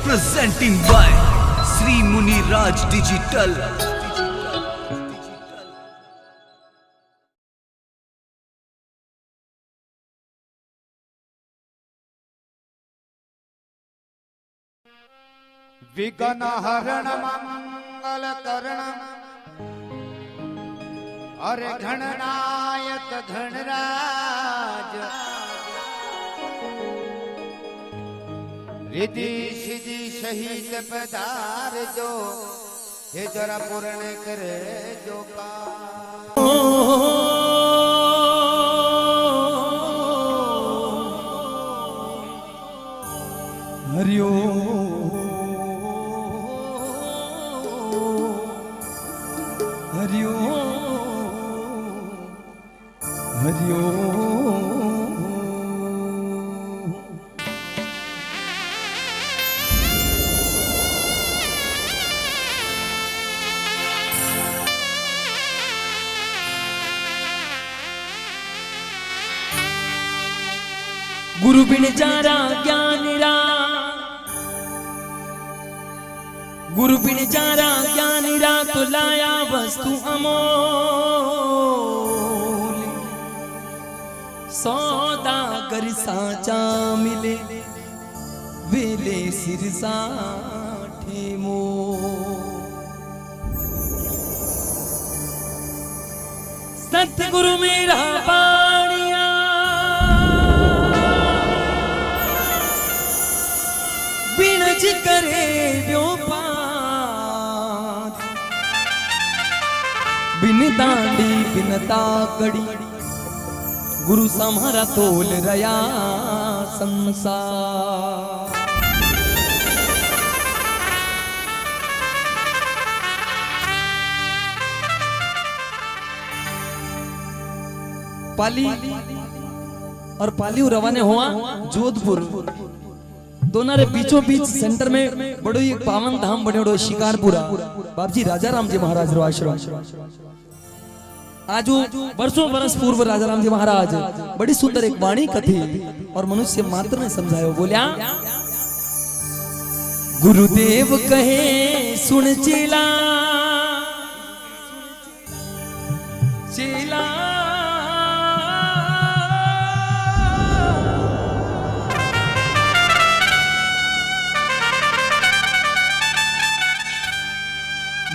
presenting by Sri Muni Raj Digital. विघ्न हरण मंगल करण अरे गणनायक गणराज रिद्धि सिद्धि शहीद पदार जो हे जरा पूर्ण करे जो का हरिओ हरिओ हरिओ गुरु बिन जारा ज्ञान रा गुरु बिन जारा ज्ञान रा तो लाया वस्तु अमोल सौदागर साचा मिले वेले सिर साठे मो सतगुरु मेरा बाणिया बिनज करे व्योपार बिन दांडी बिन ताकड़ी गुरु सम्हारा तोल रया संसार पाली और पाली रवाने हुआ जोधपुर दोनों रे बीचों बीच सेंटर में बड़ो एक पावन धाम बने बड़ो शिकारपुरा बाबजी राजा राम जी महाराज रो आश्रम आज वर्षों बरस पूर्व राजा राम जी महाराज बड़ी सुंदर एक वाणी कथी और मनुष्य मात्र ने समझायो बोलिया गुरुदेव कहे सुन चेला चेला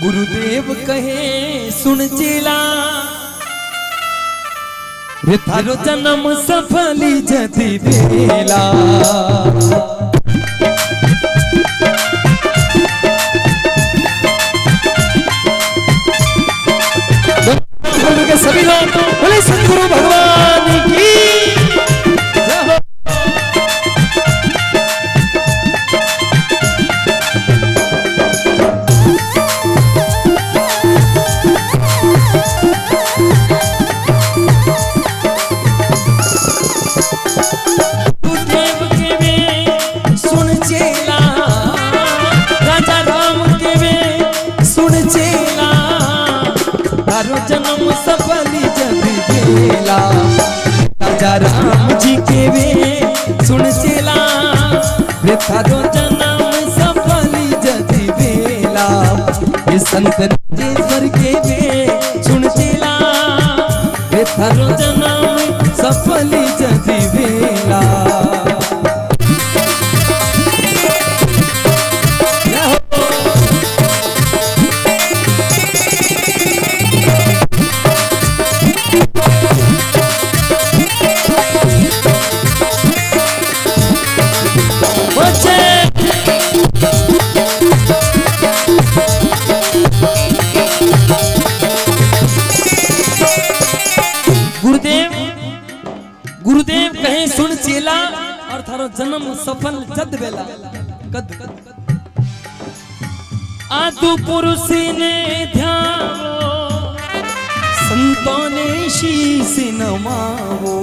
गुरुदेव कहे सुन चेला रे थारो जन्म सफली जति बेला के सभी लोग बोले सतगुरु भगवान की जन्म सफली जति बेला राजा राम जी के वे सुन चेला रे थारो जन्म सफली जति बेला ये संत राजेश्वर के वे सुन चेला रे थारो जन्म सफली जति बेला गुरुदेव कहे सुन चेला और थारो जन्म सफल जद बेला कद आदु पुरुष ने ध्यावो संतों ने शीश नमावो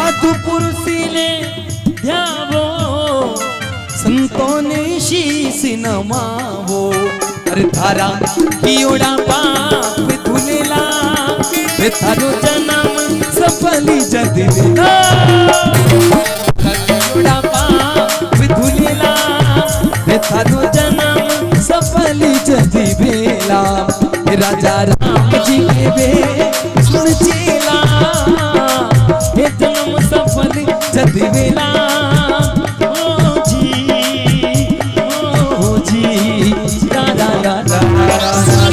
आदु पुरुष ने ध्यावो संतों ने शीश नमावो अरे थारा कियोड़ा पाप धुलेला रे थारो जन्म सफली जद बेला कियोड़ा पाप धुलेला राजा राम जी के वे सुन चेला हे जन्म सफल जद वेला ओ जी रा रा रा रा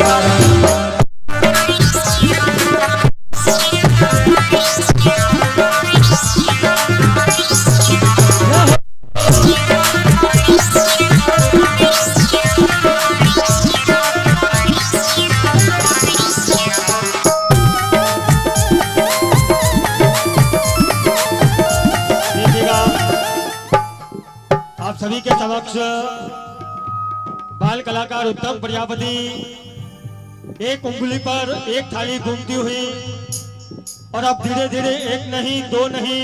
रा रा। आप सभी के समक्ष बाल कलाकार उत्तम प्रजापति एक उंगली पर एक थाली घूमती हुई और अब धीरे धीरे एक नहीं दो नहीं